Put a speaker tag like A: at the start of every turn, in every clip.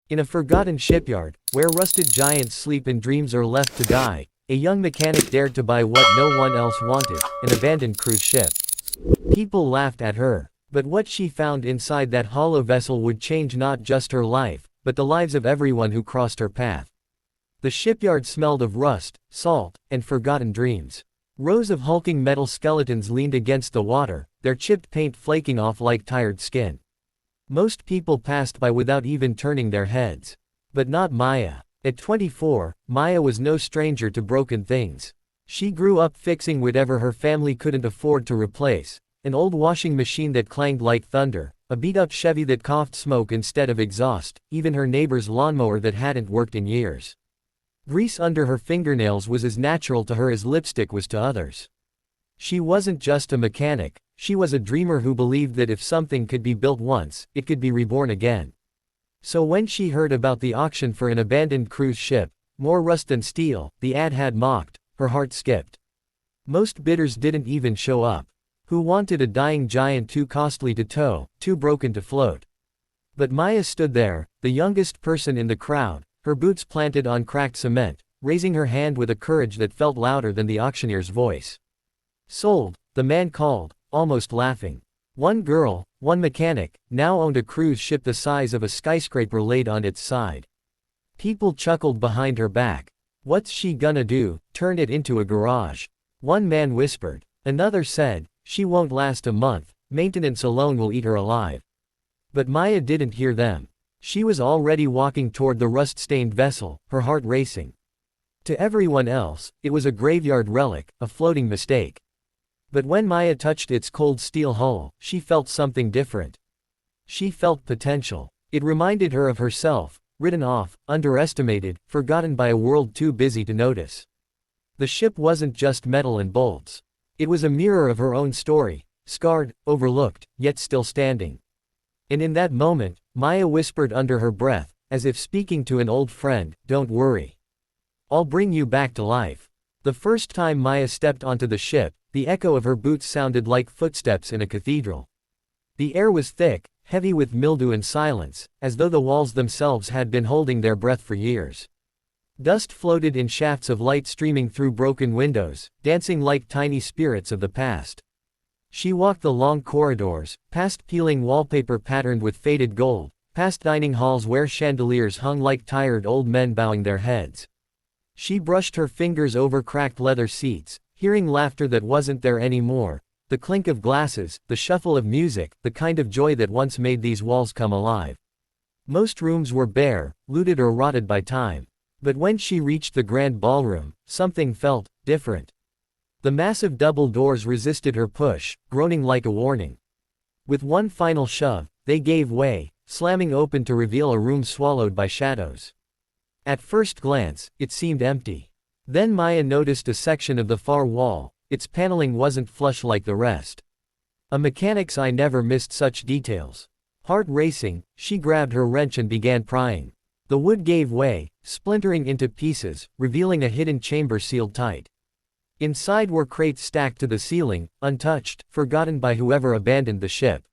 A: In a forgotten shipyard, where rusted giants sleep and dreams are left to die, a young mechanic dared to buy what no one else wanted, an abandoned cruise ship. People laughed at her, but what she found inside that hollow vessel would change not just her life, but the lives of everyone who crossed her path. The shipyard smelled of rust, salt, and forgotten dreams. Rows of hulking metal skeletons leaned against the water, their chipped paint flaking off like tired skin. Most people passed by without even turning their heads. But not Maya. At 24, Maya was no stranger to broken things. She grew up fixing whatever her family couldn't afford to replace. An old washing machine that clanged like thunder, a beat-up Chevy that coughed smoke instead of exhaust, even her neighbor's lawnmower that hadn't worked in years. Grease under her fingernails was as natural to her as lipstick was to others. She wasn't just a mechanic, she was a dreamer who believed that if something could be built once, it could be reborn again. So when she heard about the auction for an abandoned cruise ship, more rust than steel, the ad had mocked, her heart skipped. Most bidders didn't even show up. Who wanted a dying giant too costly to tow, too broken to float? But Maya stood there, the youngest person in the crowd, her boots planted on cracked cement, raising her hand with a courage that felt louder than the auctioneer's voice. Sold, the man called, almost laughing. One girl, one mechanic, now owned a cruise ship the size of a skyscraper laid on its side. People chuckled behind her back. What's she gonna do, turn it into a garage? One man whispered. Another said, she won't last a month, maintenance alone will eat her alive. But Maya didn't hear them. She was already walking toward the rust-stained vessel, her heart racing. To everyone else, it was a graveyard relic, a floating mistake. But when Maya touched its cold steel hull, she felt something different. She felt potential. It reminded her of herself, written off, underestimated, forgotten by a world too busy to notice. The ship wasn't just metal and bolts. It was a mirror of her own story, scarred, overlooked, yet still standing. And in that moment, Maya whispered under her breath, as if speaking to an old friend, "Don't worry. I'll bring you back to life." The first time Maya stepped onto the ship, the echo of her boots sounded like footsteps in a cathedral. The air was thick, heavy with mildew and silence, as though the walls themselves had been holding their breath for years. Dust floated in shafts of light streaming through broken windows, dancing like tiny spirits of the past. She walked the long corridors, past peeling wallpaper patterned with faded gold, past dining halls where chandeliers hung like tired old men bowing their heads. She brushed her fingers over cracked leather seats, hearing laughter that wasn't there anymore, the clink of glasses, the shuffle of music, the kind of joy that once made these walls come alive. Most rooms were bare, looted or rotted by time. But when she reached the grand ballroom, something felt different. The massive double doors resisted her push, groaning like a warning. With one final shove, they gave way, slamming open to reveal a room swallowed by shadows. At first glance, it seemed empty. Then Maya noticed a section of the far wall. Its paneling wasn't flush like the rest. A mechanic's eye never missed such details. Heart racing, she grabbed her wrench and began prying. The wood gave way, splintering into pieces, revealing a hidden chamber sealed tight. Inside were crates stacked to the ceiling, untouched, forgotten by whoever abandoned the ship.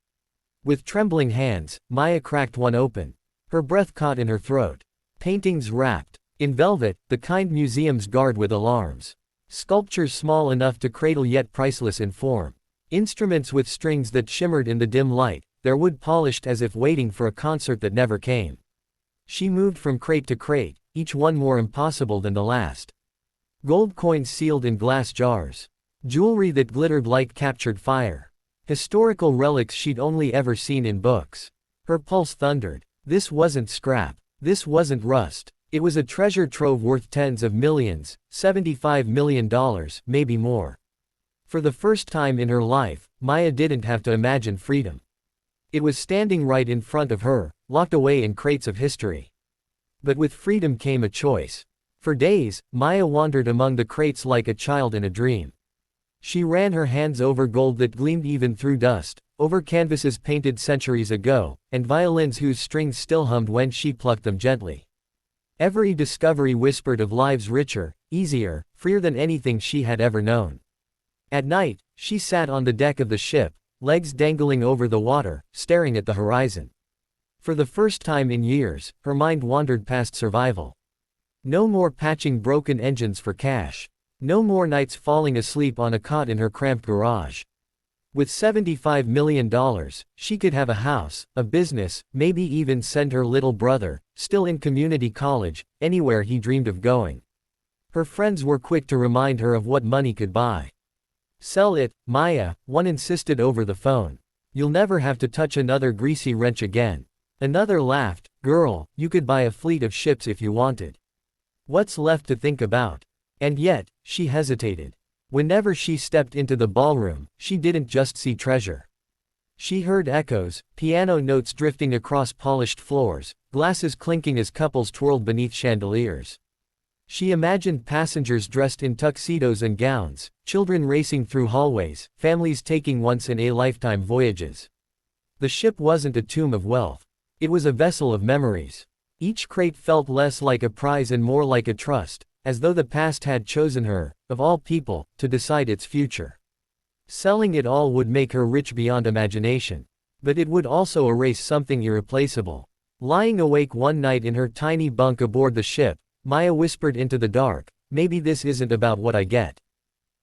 A: With trembling hands, Maya cracked one open. Her breath caught in her throat. Paintings wrapped in velvet, the kind museums guard with alarms. Sculptures small enough to cradle yet priceless in form. Instruments with strings that shimmered in the dim light, their wood polished as if waiting for a concert that never came. She moved from crate to crate, each one more impossible than the last. Gold coins sealed in glass jars. Jewelry that glittered like captured fire. Historical relics she'd only ever seen in books. Her pulse thundered. This wasn't scrap. This wasn't rust. It was a treasure trove worth tens of millions, $75 million, maybe more. For the first time in her life, Maya didn't have to imagine freedom. It was standing right in front of her, locked away in crates of history. But with freedom came a choice. For days, Maya wandered among the crates like a child in a dream. She ran her hands over gold that gleamed even through dust, over canvases painted centuries ago, and violins whose strings still hummed when she plucked them gently. Every discovery whispered of lives richer, easier, freer than anything she had ever known. At night, she sat on the deck of the ship, legs dangling over the water, staring at the horizon. For the first time in years, her mind wandered past survival. No more patching broken engines for cash. No more nights falling asleep on a cot in her cramped garage. With $75 million, she could have a house, a business, maybe even send her little brother, still in community college, anywhere he dreamed of going. Her friends were quick to remind her of what money could buy. Sell it, Maya, one insisted over the phone. You'll never have to touch another greasy wrench again. Another laughed, girl, you could buy a fleet of ships if you wanted. What's left to think about? And yet, she hesitated. Whenever she stepped into the ballroom, she didn't just see treasure. She heard echoes, piano notes drifting across polished floors, glasses clinking as couples twirled beneath chandeliers. She imagined passengers dressed in tuxedos and gowns, children racing through hallways, families taking once-in-a-lifetime voyages. The ship wasn't a tomb of wealth. It was a vessel of memories. Each crate felt less like a prize and more like a trust, as though the past had chosen her, of all people, to decide its future. Selling it all would make her rich beyond imagination. But it would also erase something irreplaceable. Lying awake one night in her tiny bunk aboard the ship, Maya whispered into the dark, maybe this isn't about what I get.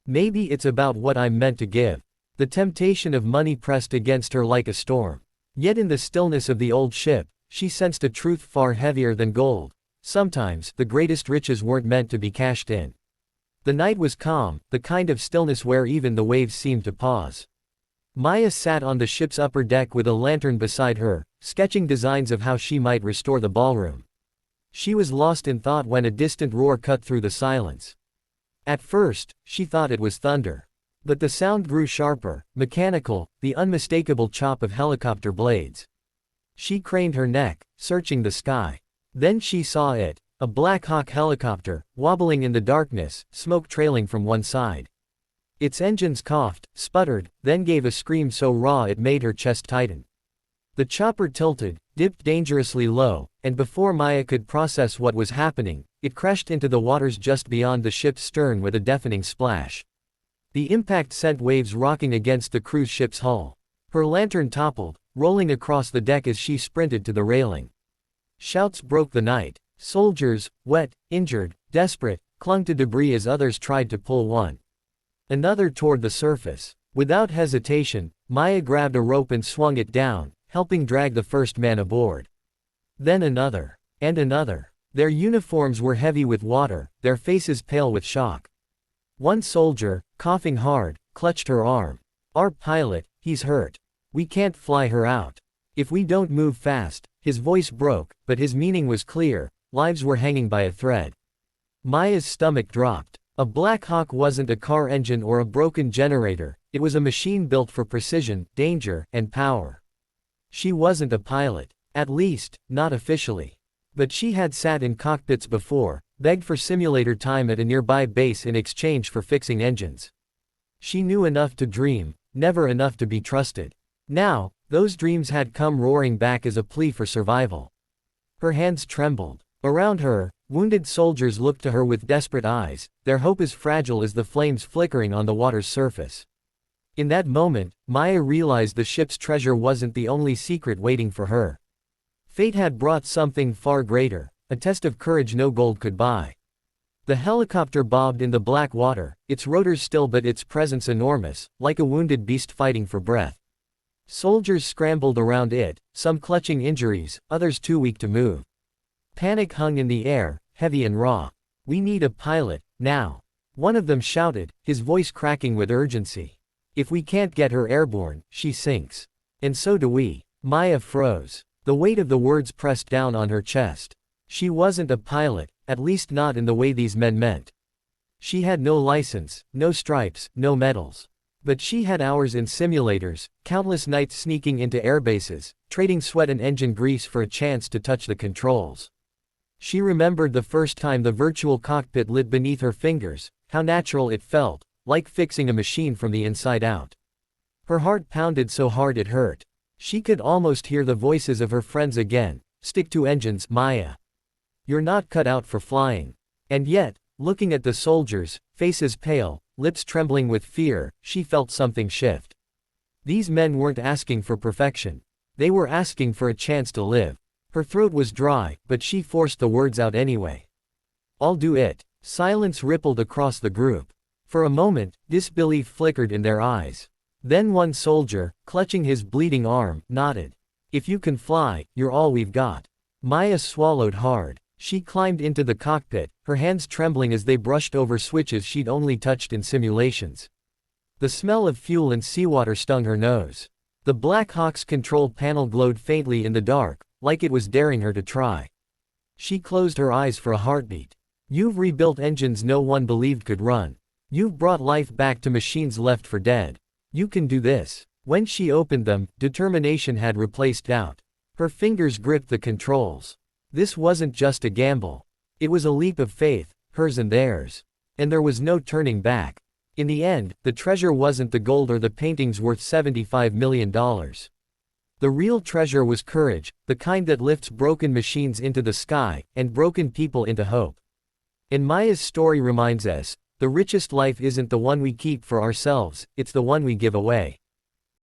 A: Maybe it's about what I'm meant to give. The temptation of money pressed against her like a storm. Yet in the stillness of the old ship, she sensed a truth far heavier than gold. Sometimes, the greatest riches weren't meant to be cashed in. The night was calm, the kind of stillness where even the waves seemed to pause. Maya sat on the ship's upper deck with a lantern beside her, sketching designs of how she might restore the ballroom. She was lost in thought when a distant roar cut through the silence. At first, she thought it was thunder. But the sound grew sharper, mechanical, the unmistakable chop of helicopter blades. She craned her neck, searching the sky. Then she saw it, a Black Hawk helicopter, wobbling in the darkness, smoke trailing from one side. Its engines coughed, sputtered, then gave a scream so raw it made her chest tighten. The chopper tilted, dipped dangerously low, and before Maya could process what was happening, it crashed into the waters just beyond the ship's stern with a deafening splash. The impact sent waves rocking against the cruise ship's hull. Her lantern toppled, rolling across the deck as she sprinted to the railing. Shouts broke the night. Soldiers, wet, injured, desperate, clung to debris as others tried to pull one another toward the surface. Without hesitation, Maya grabbed a rope and swung it down, helping drag the first man aboard. Then another. And another. Their uniforms were heavy with water, their faces pale with shock. One soldier, coughing hard, clutched her arm. Our pilot, he's hurt. We can't fly her out. If we don't move fast. His voice broke, but his meaning was clear, lives were hanging by a thread. Maya's stomach dropped. A Black Hawk wasn't a car engine or a broken generator, it was a machine built for precision, danger, and power. She wasn't a pilot. At least, not officially. But she had sat in cockpits before, begged for simulator time at a nearby base in exchange for fixing engines. She knew enough to dream, never enough to be trusted. Now, those dreams had come roaring back as a plea for survival. Her hands trembled. Around her, wounded soldiers looked to her with desperate eyes, their hope as fragile as the flames flickering on the water's surface. In that moment, Maya realized the ship's treasure wasn't the only secret waiting for her. Fate had brought something far greater, a test of courage no gold could buy. The helicopter bobbed in the black water, its rotors still but its presence enormous, like a wounded beast fighting for breath. Soldiers scrambled around it, some clutching injuries, others too weak to move. Panic hung in the air, heavy and raw. We need a pilot, now. One of them shouted, his voice cracking with urgency. If we can't get her airborne, she sinks. And so do we. Maya froze. The weight of the words pressed down on her chest. She wasn't a pilot, at least not in the way these men meant. She had no license, no stripes, no medals. But she had hours in simulators, countless nights sneaking into airbases, trading sweat and engine grease for a chance to touch the controls. She remembered the first time the virtual cockpit lit beneath her fingers, how natural it felt, like fixing a machine from the inside out. Her heart pounded so hard it hurt. She could almost hear the voices of her friends again. Stick to engines, Maya. You're not cut out for flying. And yet, looking at the soldiers, faces pale, lips trembling with fear, she felt something shift. These men weren't asking for perfection. They were asking for a chance to live. Her throat was dry, but she forced the words out anyway. "I'll do it." Silence rippled across the group. For a moment, disbelief flickered in their eyes. Then one soldier, clutching his bleeding arm, nodded. "If you can fly, you're all we've got." Maya swallowed hard. She climbed into the cockpit, her hands trembling as they brushed over switches she'd only touched in simulations. The smell of fuel and seawater stung her nose. The Black Hawk's control panel glowed faintly in the dark, like it was daring her to try. She closed her eyes for a heartbeat. "You've rebuilt engines no one believed could run. You've brought life back to machines left for dead. You can do this." When she opened them, determination had replaced doubt. Her fingers gripped the controls. This wasn't just a gamble. It was a leap of faith, hers and theirs. And there was no turning back. In the end, the treasure wasn't the gold or the paintings worth $75 million. The real treasure was courage, the kind that lifts broken machines into the sky, and broken people into hope. And Maya's story reminds us, the richest life isn't the one we keep for ourselves, it's the one we give away.